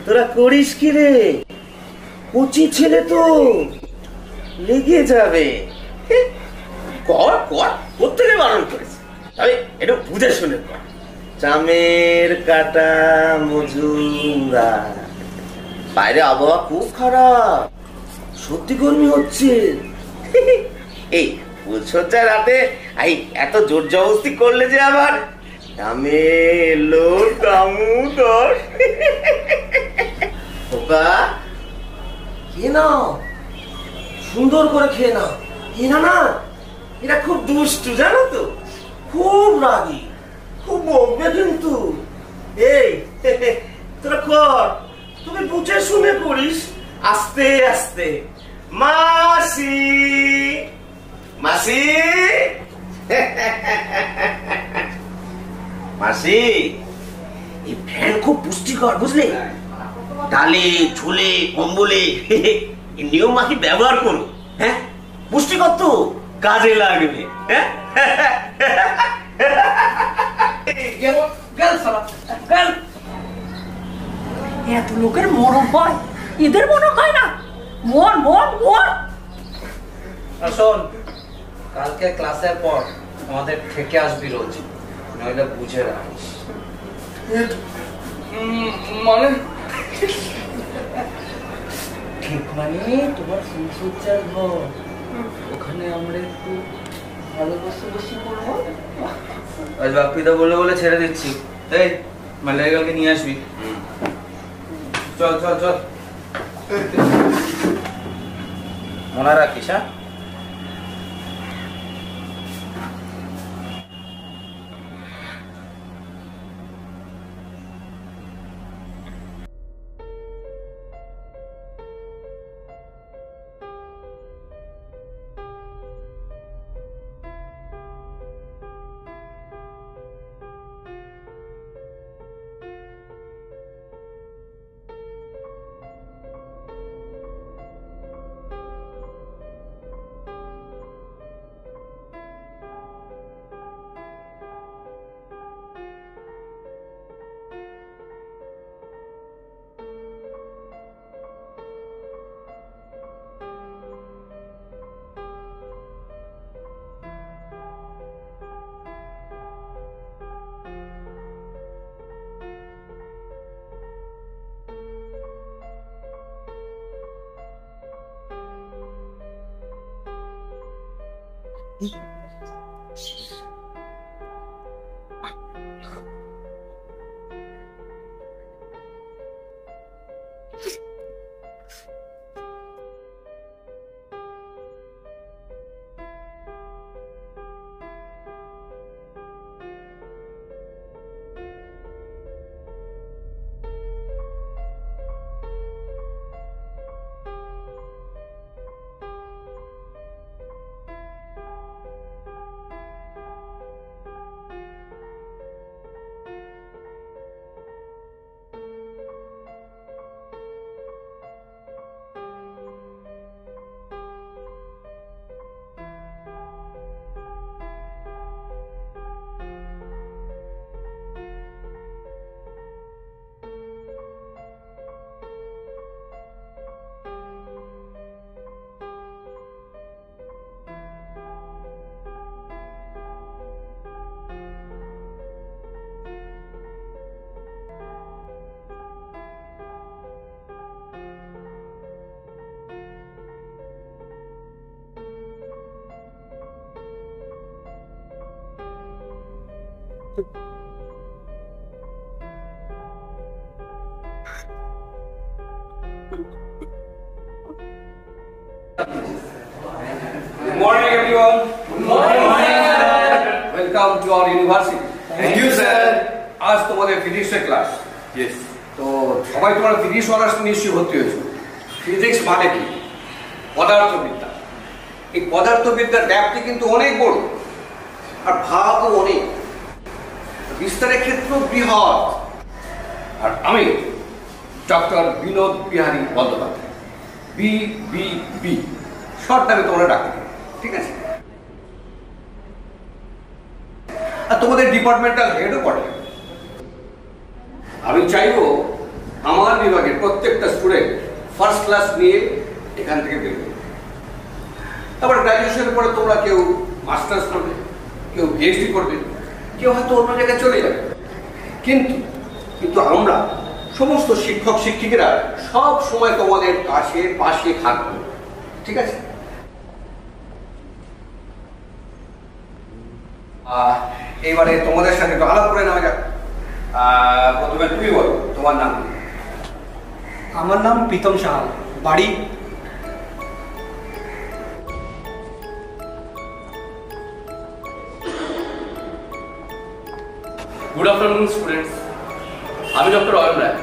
তোরা করিস কি রে? কচি ছেলে তো, লেগে যাবে। কর কর, কোত্থেকে বারণ করেছে? তবে এটা বুঝে শুনে কর। চামের কাটা মজুমদার। বাইরে আবহাওয়া খুব খারাপ, সত্যি গরমি হচ্ছে। এই ফুলসজ্জার রাতে এত জোর জবস্তি করলে যে আবার দামে এলো দামোদর। খেয়ে নাও, সুন্দর করে খেয়ে নাও। না এরা খুব দুষ্টু, জানো তো, খুব রাগী, খুব বকবে কিন্তু। এই তোরা কর, তুমি বুঝে শুনে করিস, আস্তে আস্তে। মাসি মাসি মাসি, এই ফ্যান খুব পুষ্টিকর, বুঝলে? ডালে ঝোলে কম্বলে নিয়ম মাখি ব্যবহার করো। হ্যাঁ, পুষ্টিকর তো, কাজে লাগবে। এত লোকের মরণ হয়, এদের মরণ হয় না? মর মর মর। শোন, কালকে ক্লাসের পর আমাদের থেকে আসবি রোজ, নইলে বুঝে রাখিস। মানে ঠিক মানে তোমার ফুলসজ্জার ঘর, ওখানে আমরা একটু ভালোবাসা বসে করবো। আজ বাপ্পিদা বলে বলে ছেড়ে দিচ্ছি। এই মালিয়াকে নিয়ে আসবি। চল চল চল, মনে রাখিস। হ্যাঁ, Good morning, everyone. Good morning. Welcome to our university. Thank you, sir. আজ তোমাদের ফিজিক্সের ক্লাস। Yes. তো সবাই তোমরা ফিজিক্স অনার্স নিশ্চয়ই ভর্তি হয়েছো। ফিজিক্স মানে কি? পদার্থবিদ্যা। এই পদার্থবিদ্যার ব্যাপ্তি কিন্তু অনেক বড় আর ভাগও অনেক, বিস্তারের ক্ষেত্র বৃহৎ। আর আমি doctor Binod Bihari Bandyopadhyay, BBB, short নামে তোমরা ডাকতে পারো, ঠিক আছে? আর তোমাদের ডিপার্টমেন্টাল হেডও পড়ে। আমি চাইবো আমার বিভাগের প্রত্যেকটা স্টুডেন্ট ফার্স্ট ক্লাস নিয়ে এখান থেকে বেরোবে। তারপর গ্রাজুয়েশনের পরে তোমরা কেউ মাস্টার্স করবে, কেউ পিএইচডি করবে, কেউ হয়তো অন্য জায়গায় চলে যাবে। কিন্তু কিন্তু আমরা সমস্ত শিক্ষক শিক্ষিকারা সব সময় তোমাদের কাছে পাশে থাকবো, ঠিক আছে? এইবারে তোমাদের সাথে একটু আলাপ করে নেওয়া যাক। প্রথমে তুমি বলো তোমার নাম কি? আমার নাম প্রীতম সাহা, বাড়ি গুড আফটারনুন স্টুডেন্টস, আমি ডক্টর অয়ন রায়।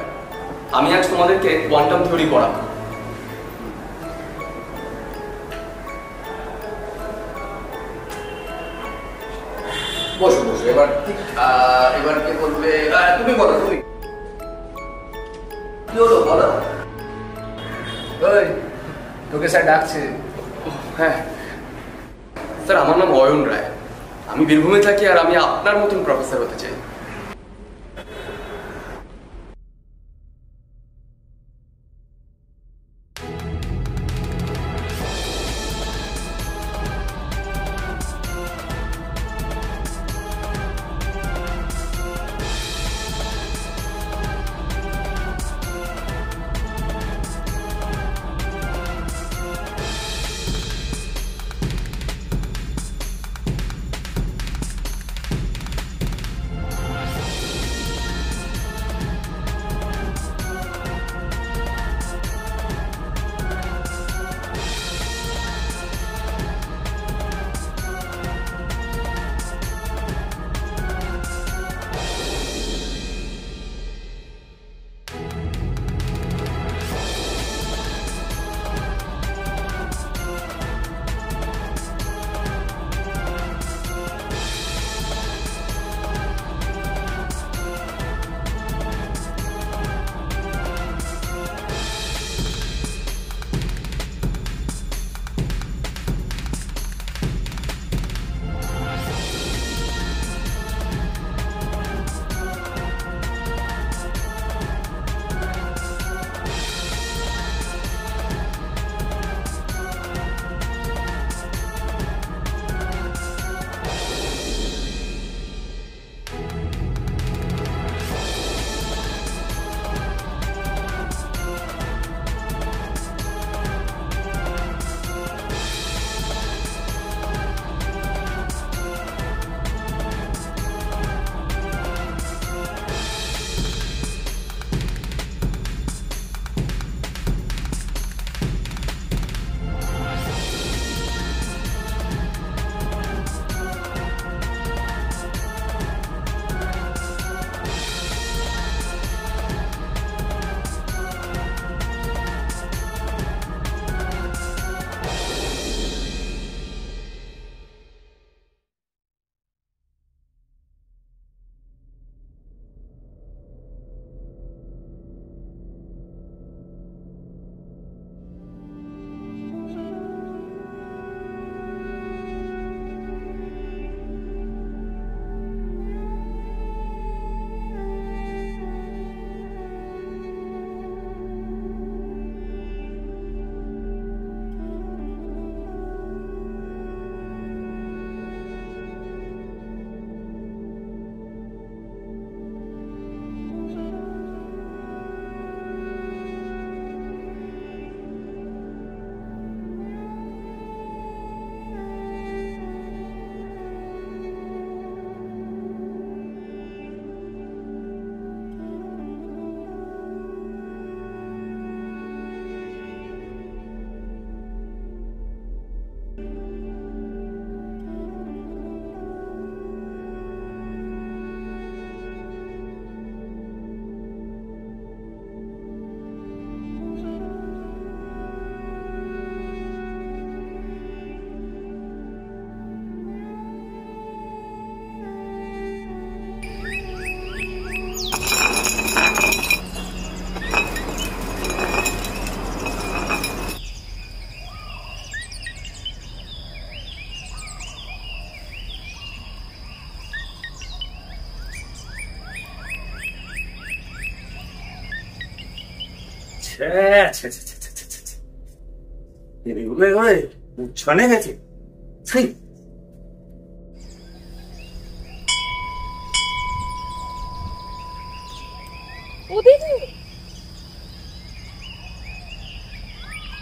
আমি আজ তোমাদেরকে কোয়ান্টাম থিওরি পড়াবো। বসো বসো। এবার এবার কে বলবে? তুমি বলো, তুমি কি হলো বলো। ওই তোকে স্যার ডাকছে। হ্যাঁ স্যার, আমার নাম অয়ন রায়, আমি বীরভূমে থাকি আর আমি আপনার মতন প্রফেসর হতে চাই। ছনে গেছে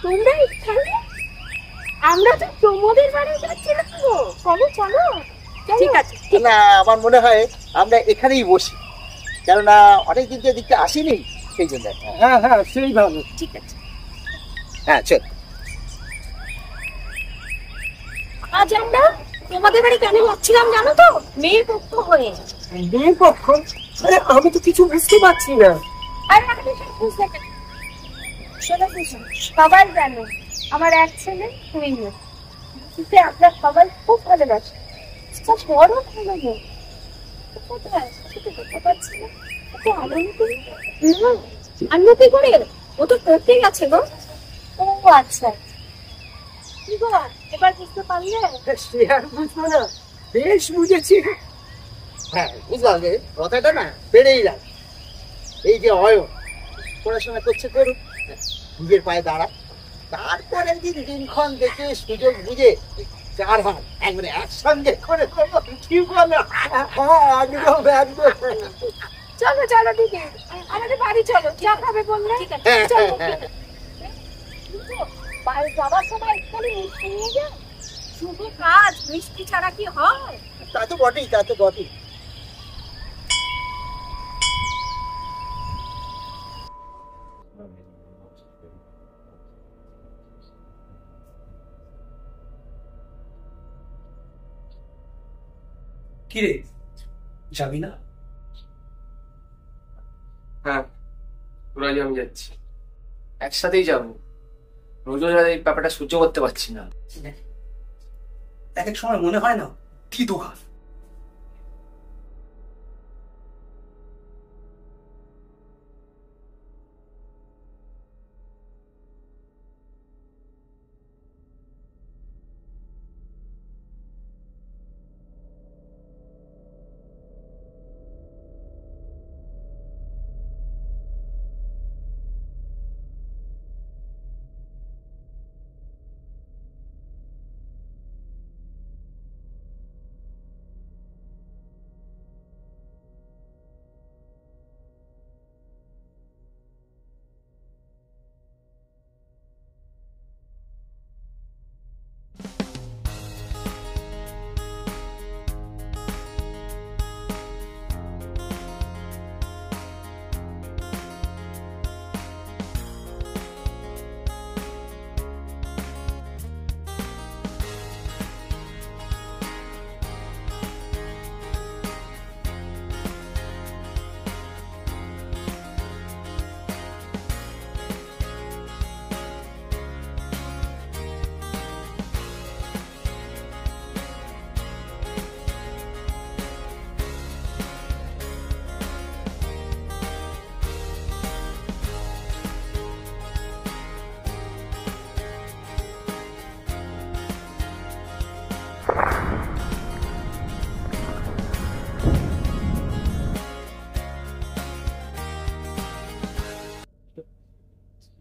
তোমরা এখানে? আমরা তো প্রমোদের বাড়ি যাচ্ছিলাম গো। চলো চলো। ঠিক আছে। না আমার মনে হয় আমরা এখানেই বসি, কেননা অনেকদিন তো এদিকটা আসিনি, সেই জন্য। হ্যাঁ হ্যাঁ, সেই ভালো। ঠিক আছে। হ্যাঁ চল। আজ আমরা তোমাদের বাড়ি কেন যাচ্ছিলাম জানো তো? মেয়ের পক্ষ হয়ে। মেয়ের পক্ষ? আরে আমি তো কিছু বুঝতে পারছি না। আরে আমি সব বুঝতে পারি। শোনো বুঝো, সবাই জানো আমার এক ছেলে দুই মেয়ে। কিন্তু আমরা সবাই খুব ভালোবাসি। সব বড় ভালো মেয়ে। কোথায়? সেটা দেখতে পাচ্ছি না। এত আনন্দ করি। আনন্দ করে? ও তো পড়তে গেছে গো। ও আচ্ছা। কি গো, এবার বুঝতে পারলে? সে আর বুঝবো না, বেশ বুঝেছি। হ্যাঁ বুঝলাম যে কথাটা না বেড়েই লাগে। এই যে অয়ন পড়াশোনা করছে, করুক, নিজের পায়ে দাঁড়া, তারপরে দিনক্ষণ দেখে সুযোগ বুঝে চার হাত একবারে একসঙ্গে করে দেবো। কি বলো? একদম একদম। চলো চলো দিদি, আমাদের বাড়ি চলো। চা খাবে বললে? ঠিক আছে চলো। বাড়ি যাওয়ার সময় একটু মিষ্টি নিয়ে যাও। শুভ কাজ মিষ্টি ছাড়া কি হয়? তা তো বটেই, তা তো বটেই। কি রে, যাবি না? হ্যাঁ, রোজ আমি যাচ্ছি, একসাথেই যাবো। রোজ রোজ এই ব্যাপারটা সহ্য করতে পারছি না। এক এক সময় মনে হয় না কি দোকান।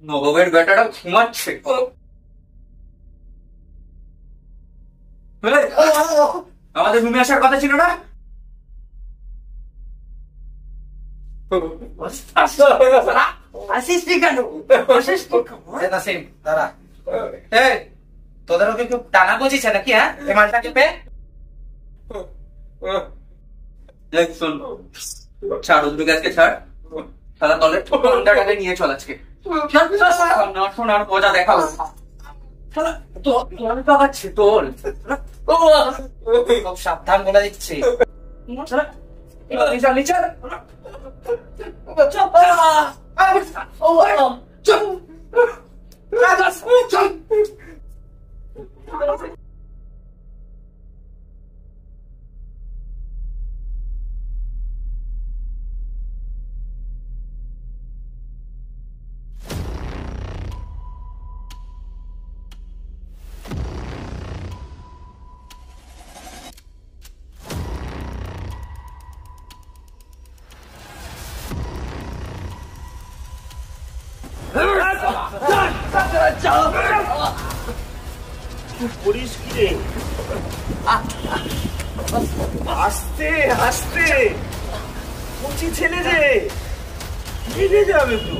নবাবের বেটাটা ঘুমাচ্ছে। আমাদের রুমে আসার কথা ছিল না? আসিস কেন? দাঁড়া, তোদের ওকে কেউ টানা বুঝিছে নাকি? হ্যাঁ, এই মালটাকে পে শোন, ছাড় ওদের আজকে, ছাড়। তাহলে তলের ঠোঁটাটাকে নিয়ে চল আজকে। শোনার মজা দেখাবো। তোল খুব সাবধান বলে দিচ্ছি। করিস কি রে? আস্তে আস্তে, কচি ছেলে যে লেগে যাবে তো।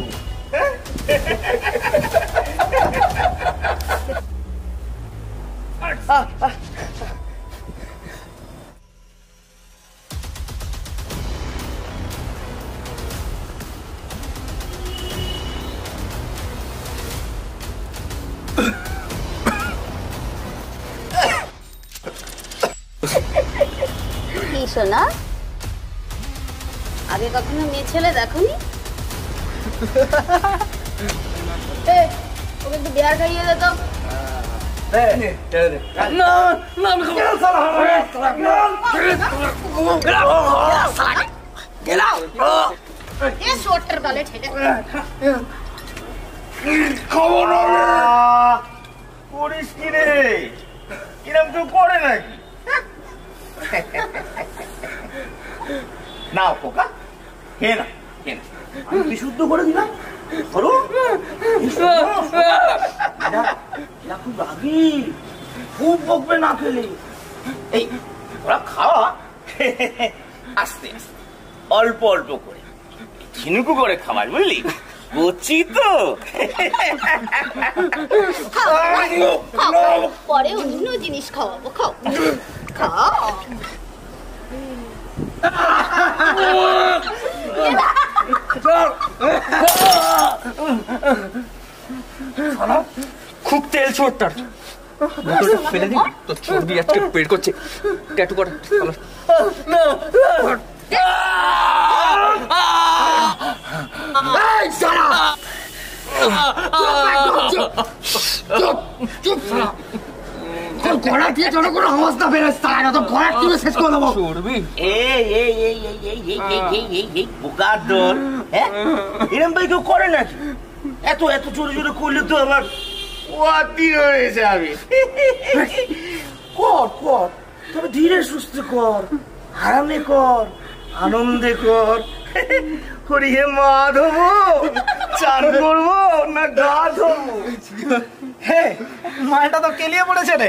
কি শোনা, আগে কখনো মেয়ে ছেলে দেখোনি? ওকে একটু বিয়ার খাইয়ে দে তো। করিস কি রে? কিরম কেউ করে নাকি? নাও খোকা, খেয়ে না, খেয়ে না। আমি বিশুদ্ধ করে দিলাম। ধরো, খুব রাগি, খুব বকবে না খেলে। এই ওরা খাওয়া আস্তে আস্তে, অল্প অল্প করে, ঝিনুকু করে খাবার, বুঝলি? বুঝছি তো। পরে অন্য জিনিস খাওয়াবো, খাও খাও। খুব তেল ছোটটার ফেলে দিবি তো, চর্বি আজকে বের করছে। ট্যাটু কর। গলা দিয়ে যেন কোনো আওয়াজ না বেরোয়, তারা তো গলা তুলে শেষ করে দেবো। চর্বি বোকার দল, এরম ভাই কেউ করে নাকি? এত এত জোরে জোরে করলে তো আমার ওয়াতি হয়ে যাবে। কর কর, তবে ধীরে সুস্থ কর, আরামে কর, আনন্দে কর। হরিহে মা ধোবো, চান করবো না গা ধোবো? হে, মালটা তো কেলিয়ে পড়েছে রে।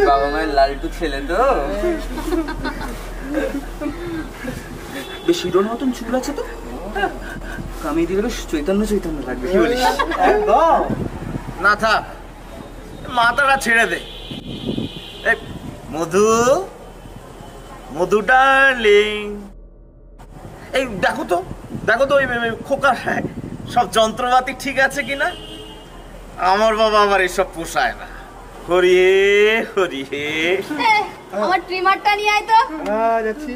বাবা মায়ের লালটু ছেলে তো, বেশ হিরোর মতন চুল আছে তো। কামিয়ে দিয়ে গেলে চৈতন্য চৈতন্য লাগবে, কি বলিস? একদম না, থাক, মাথাটা ছেড়ে দে। মধু, মধু ডার্লিং, এই দেখো তো, দেখো তো ওই খোকার সব যন্ত্রপাতি ঠিক আছে কিনা। আমার বাবা আমার এসব পোষায় না। হরিয়ে হরিয়ে, আমার ট্রিমারটা নিয়ে আয় তো। যাচ্ছি,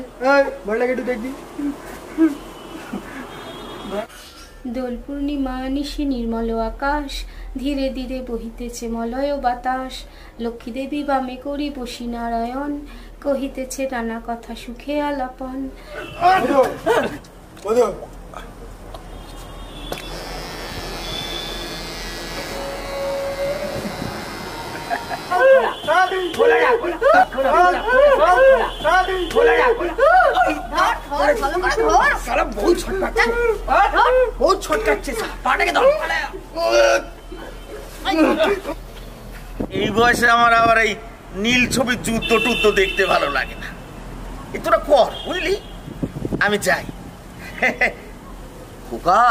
বড়টাকে একটু দেখবি। দোল পূর্ণিমা নিশি নির্মল আকাশ, ধীরে ধীরে বহিতেছে মলয় বাতাস। লক্ষ্মী দেবী বামে করি বসি নারায়ণ, কহিতেছে নানা কথা সুখে আলাপন। এই বয়সে আমার আবার এই নীল ছবির যুদ্ধ টুদ্ধ দেখতে ভালো লাগে না। এ তোরা কর, বুঝলি? আমি যাই। খোকা,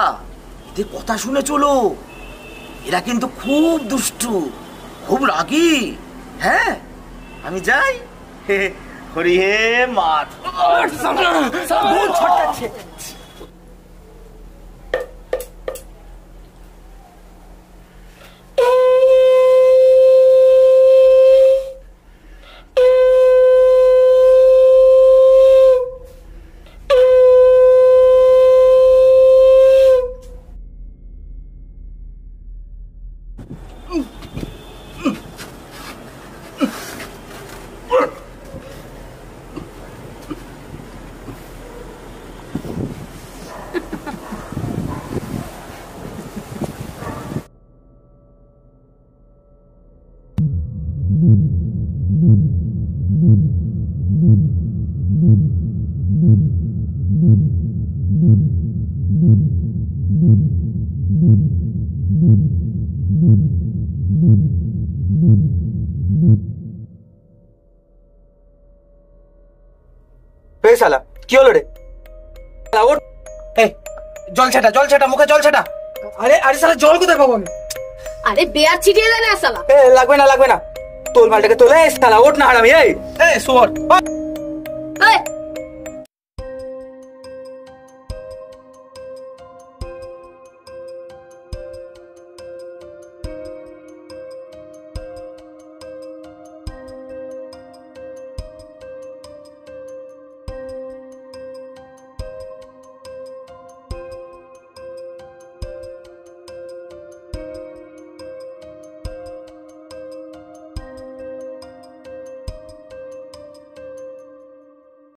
এদের কথা শুনে চলো, এরা কিন্তু খুব দুষ্টু, খুব রাগী। হ্যাঁ, আমি যাই। হরি হে মাত। কি হলো রে? ওঠ, এই জল ছেটা মুখে জল ছেটা। আরে আরে শালা জল কোথায় পাবো আমি? আরে বেয়ার ছিটিয়ে দে না শালা। এ লাগবে না তোল মালটাকে তোলে শালা, ওঠ না হারামি। এই শোর,